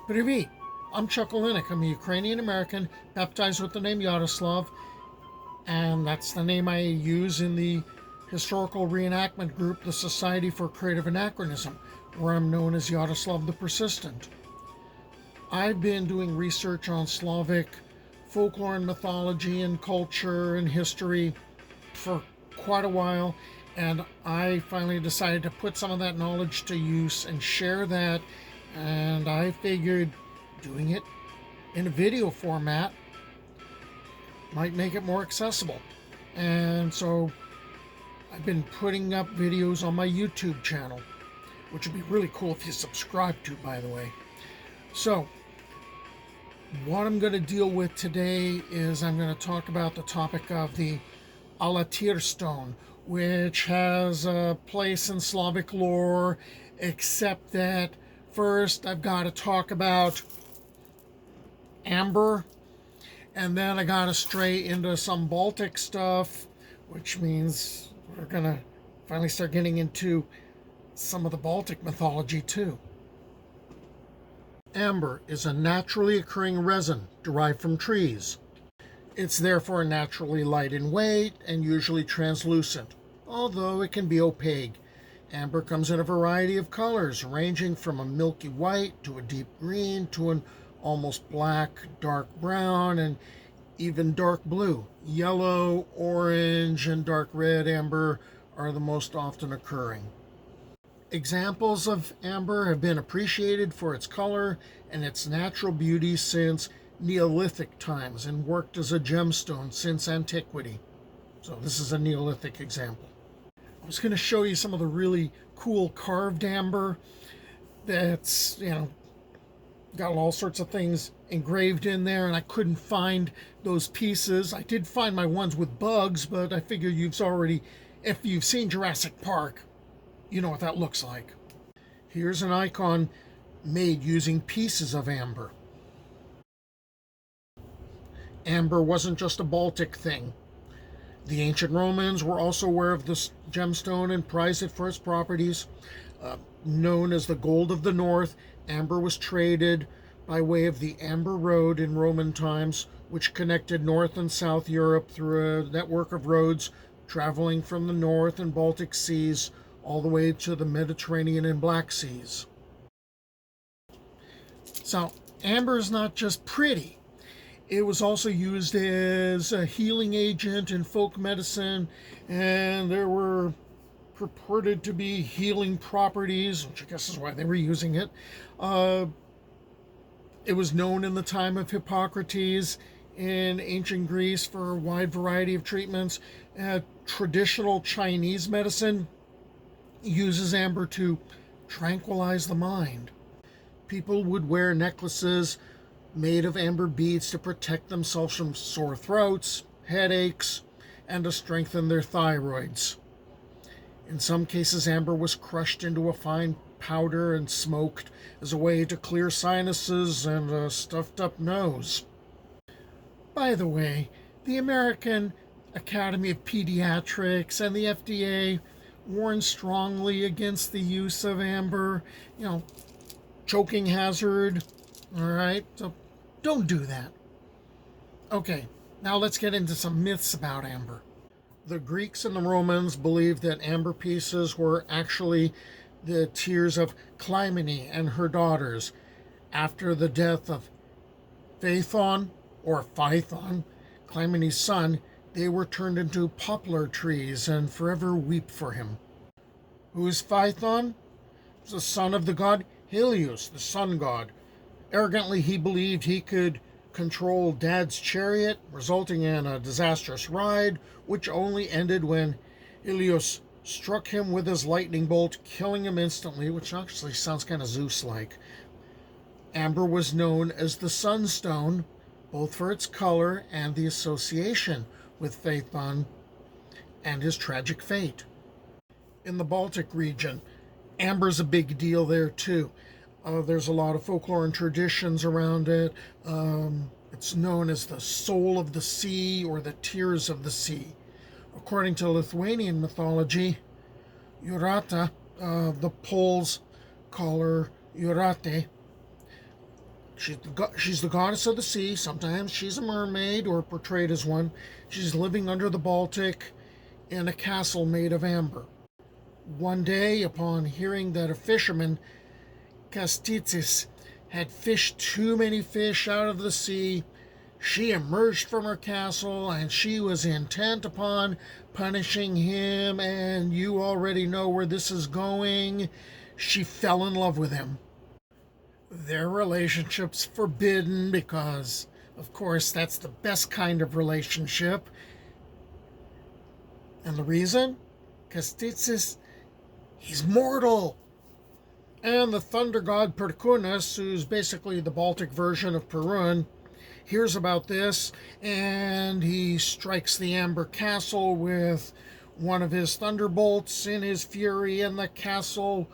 Привет! I'm Chuck Olenek. I'm a Ukrainian-American, baptized with the name Yaroslav, and that's the name I use in the historical reenactment group, the Society for Creative Anachronism, where I'm known as Yaroslav the Persistent. I've been doing research on Slavic folklore and mythology and culture and history for quite a while, and I finally decided to put some of that knowledge to use and share that, and I figured doing it in a video format might make it more accessible. And so I've been putting up videos on my YouTube channel, which would be really cool if you subscribe to, by the way. So what I'm going to deal with today is I'm going to talk about the topic of the Alatyr Stone, which has a place in Slavic lore, except that first I've got to talk about amber, and then I got to stray into some Baltic stuff, which means we're going to finally start getting into some of the Baltic mythology too. Amber is a naturally occurring resin derived from trees. It's therefore naturally light in weight and usually translucent, although it can be opaque. Amber comes in a variety of colors, ranging from a milky white to a deep green to an almost black, dark brown, and even dark blue. Yellow, orange, and dark red amber are the most often occurring. Examples of amber have been appreciated for its color and its natural beauty since Neolithic times and worked as a gemstone since antiquity. So this is a Neolithic example. I was going to show you some of the really cool carved amber that's, got all sorts of things engraved in there, and I couldn't find those pieces. I did find my ones with bugs, but I figure if you've seen Jurassic Park, you know what that looks like. Here's an icon made using pieces of amber. Amber wasn't just a Baltic thing. The ancient Romans were also aware of this gemstone and prized it for its properties. Known as the gold of the north, amber was traded by way of the Amber Road in Roman times, which connected North and South Europe through a network of roads traveling from the North and Baltic seas all the way to the Mediterranean and Black Seas. So amber is not just pretty. It was also used as a healing agent in folk medicine, and there were purported to be healing properties, which I guess is why they were using it. It was known in the time of Hippocrates in ancient Greece for a wide variety of treatments. Traditional Chinese medicine uses amber to tranquilize the mind. People would wear necklaces made of amber beads to protect themselves from sore throats, headaches, and to strengthen their thyroids. In some cases, amber was crushed into a fine powder and smoked as a way to clear sinuses and a stuffed up nose. By the way, the American Academy of Pediatrics and the FDA warn strongly against the use of amber. Choking hazard, all right? So don't do that. Okay, now let's get into some myths about amber. The Greeks and the Romans believed that amber pieces were actually the tears of Clymene and her daughters. After the death of Phaethon, or Phaethon, Clymene's son, they were turned into poplar trees and forever weep for him. Who is Phaethon? He was the son of the god Helios, the sun god. Arrogantly, he believed he could control Dad's chariot, resulting in a disastrous ride, which only ended when Helios struck him with his lightning bolt, killing him instantly, which actually sounds kind of Zeus-like. Amber was known as the Sunstone, both for its color and the association with Phaethon and his tragic fate. In the Baltic region, amber's a big deal there too. There's a lot of folklore and traditions around it. It's known as the soul of the sea or the tears of the sea. According to Lithuanian mythology, Jurata, the Poles call her Jurate, She's the goddess of the sea. Sometimes she's a mermaid or portrayed as one. She's living under the Baltic in a castle made of amber. One day, upon hearing that a fisherman, Kastytis, had fished too many fish out of the sea, she emerged from her castle and she was intent upon punishing him, and you already know where this is going. She fell in love with him. Their relationship's forbidden because, of course, that's the best kind of relationship. And the reason? Kastytis, he's mortal. And the thunder god Perkunas, who's basically the Baltic version of Perun, hears about this, and he strikes the Amber Castle with one of his thunderbolts in his fury, and the castle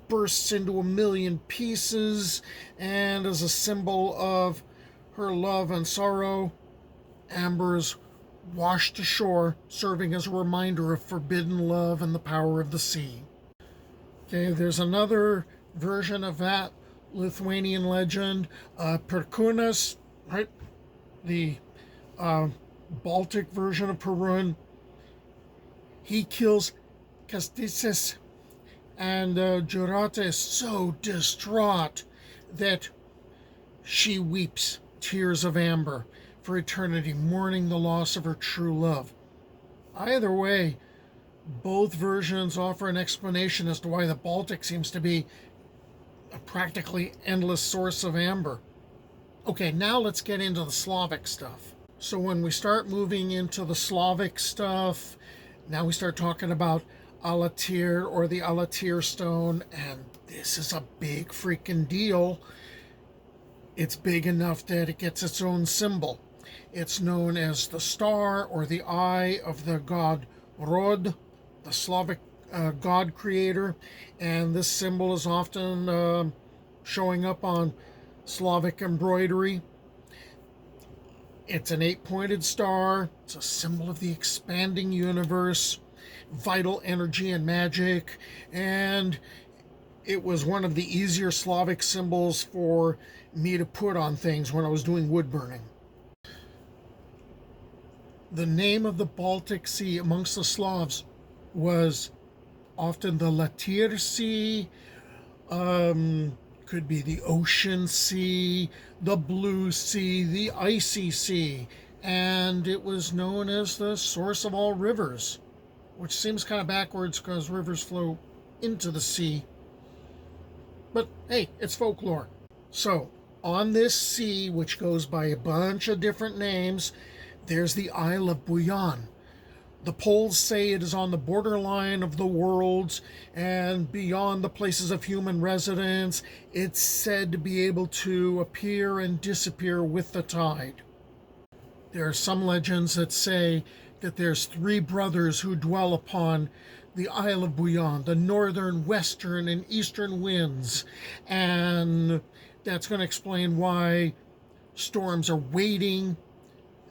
bursts into a million pieces, and as a symbol of her love and sorrow, amber is washed ashore, serving as a reminder of forbidden love and the power of the sea. Okay, there's another version of that Lithuanian legend, Perkunas, right? The Baltic version of Perun. He kills Kastytis, and Jurata is so distraught that she weeps tears of amber for eternity, mourning the loss of her true love. Either way, both versions offer an explanation as to why the Baltic seems to be a practically endless source of amber. Okay, now let's get into the Slavic stuff. So when we start moving into the Slavic stuff, now we start talking about Alatyr or the Alatyr Stone, and this is a big freaking deal. It's big enough that it gets its own symbol. It's known as the star or the eye of the god Rod, the Slavic god creator, and this symbol is often showing up on Slavic embroidery. It's an 8-pointed star. It's a symbol of the expanding universe, vital energy and magic, and it was one of the easier Slavic symbols for me to put on things when I was doing wood burning. The name of the Baltic Sea amongst the Slavs was often the Alatyr Sea, could be the Ocean Sea, the Blue Sea, the Icy Sea, and it was known as the source of all rivers, which seems kind of backwards because rivers flow into the sea. But hey, it's folklore. So, on this sea, which goes by a bunch of different names, there's the Isle of Buyan. The Poles say it is on the borderline of the worlds and beyond the places of human residence. It's said to be able to appear and disappear with the tide. There are some legends that say that there's 3 brothers who dwell upon the Isle of Buyan, the northern, western, and eastern winds. And that's going to explain why storms are waiting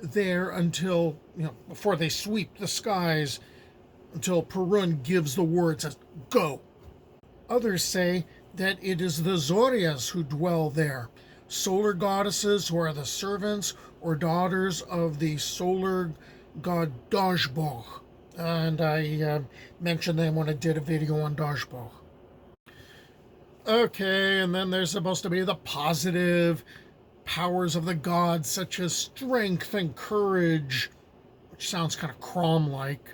there until, before they sweep the skies, until Perun gives the word, says, go. Others say that it is the Zorias who dwell there, solar goddesses who are the servants or daughters of the solar god Dajbog. And I mentioned them when I did a video on Dajbog. Okay, and then there's supposed to be the positive powers of the gods, such as strength and courage, which sounds kind of Crom-like.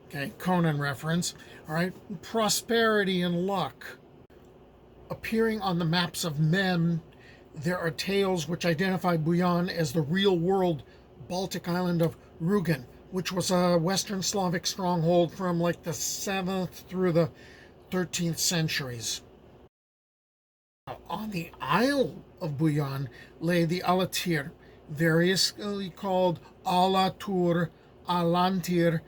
Okay, Conan reference. All right, prosperity and luck. Appearing on the maps of Mem, there are tales which identify Buyan as the real-world Baltic island of Rugen, which was a Western Slavic stronghold from like the 7th through the 13th centuries. On the Isle of Buyan lay the Alatyr, variously called Alatyr, Alantyr,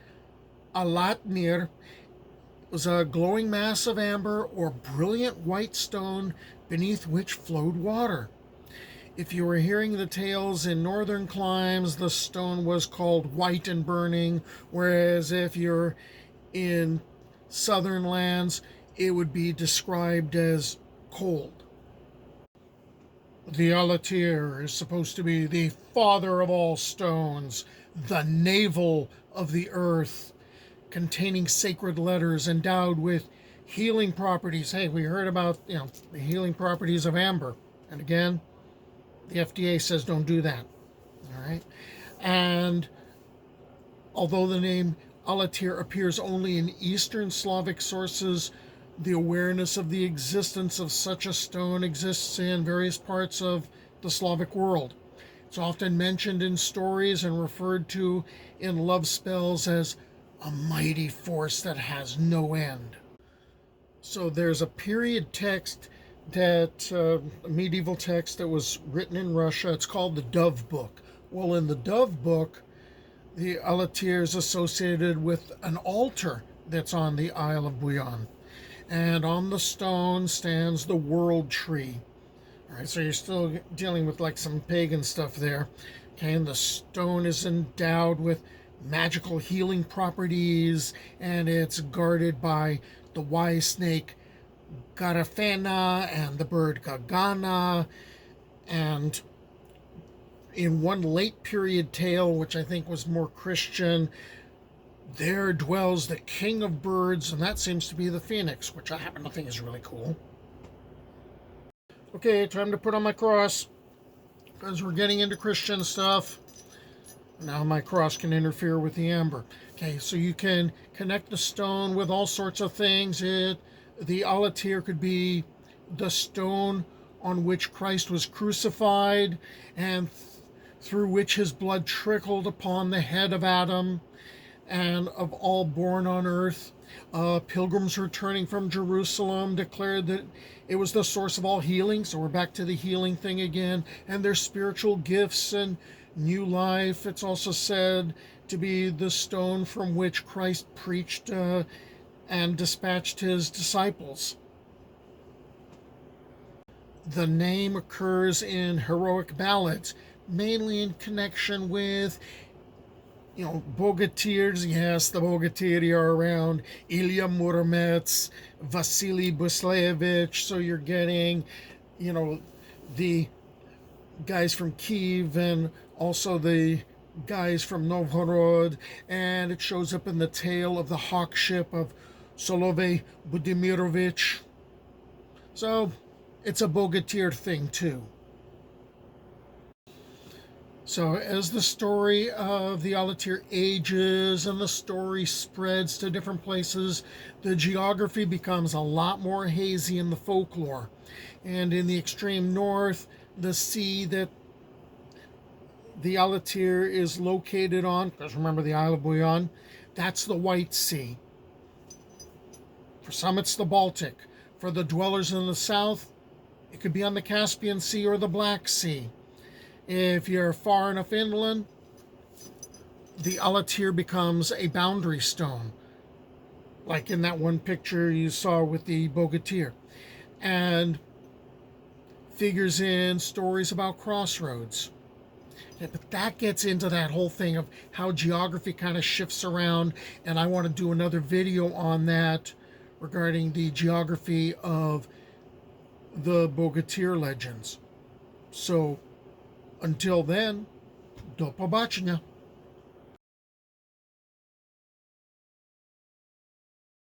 Alatnir. It was a glowing mass of amber or brilliant white stone beneath which flowed water. If you were hearing the tales in northern climes, the stone was called white and burning, whereas if you're in southern lands, it would be described as cold. The Alatyr is supposed to be the father of all stones, the navel of the earth, containing sacred letters endowed with healing properties. Hey, we heard about, the healing properties of amber. And again, the FDA says don't do that. All right. And although the name Alatyr appears only in Eastern Slavic sources, the awareness of the existence of such a stone exists in various parts of the Slavic world. It's often mentioned in stories and referred to in love spells as a mighty force that has no end. So there's a period text a medieval text that was written in Russia. It's called the Dove Book. Well, in the Dove Book, the Alatyr is associated with an altar that's on the Isle of Buyan. And on the stone stands the world tree. All right, so you're still dealing with like some pagan stuff there. Okay, and the stone is endowed with magical healing properties, and it's guarded by the wise snake Garafena and the bird Gagana. And in one late period tale, which I think was more Christian, there dwells the king of birds, and that seems to be the phoenix, which I happen to think is really cool. Okay, time to put on my cross, because we're getting into Christian stuff. Now my cross can interfere with the amber. Okay, so you can connect the stone with all sorts of things. The Alatyr could be the stone on which Christ was crucified and through which his blood trickled upon the head of Adam and of all born on earth. Pilgrims returning from Jerusalem declared that it was the source of all healing. So we're back to the healing thing again. And their spiritual gifts and new life. It's also said to be the stone from which Christ preached and dispatched his disciples. The name occurs in heroic ballads, mainly in connection with, bogatirs. Yes, the bogatiri are around. Ilya Muromets, Vasily Buslevich. So you're getting, the guys from Kiev and also the guys from Novgorod. And it shows up in the tale of the hawk ship of Solovey Budimirovich. So it's a bogatir thing too. So as the story of the Alatyr ages and the story spreads to different places, the geography becomes a lot more hazy in the folklore. And in the extreme north, the sea that the Alatyr is located on, because remember the Isle of Buyan, that's the White Sea. For some, it's the Baltic. For the dwellers in the south, it could be on the Caspian Sea or the Black Sea. If you're far enough inland, the Alatyr becomes a boundary stone, like in that one picture you saw with the bogatir, and figures in stories about crossroads. Yeah, but that gets into that whole thing of how geography kind of shifts around, and I want to do another video on that regarding the geography of the bogatir legends. So until then, do pobачення.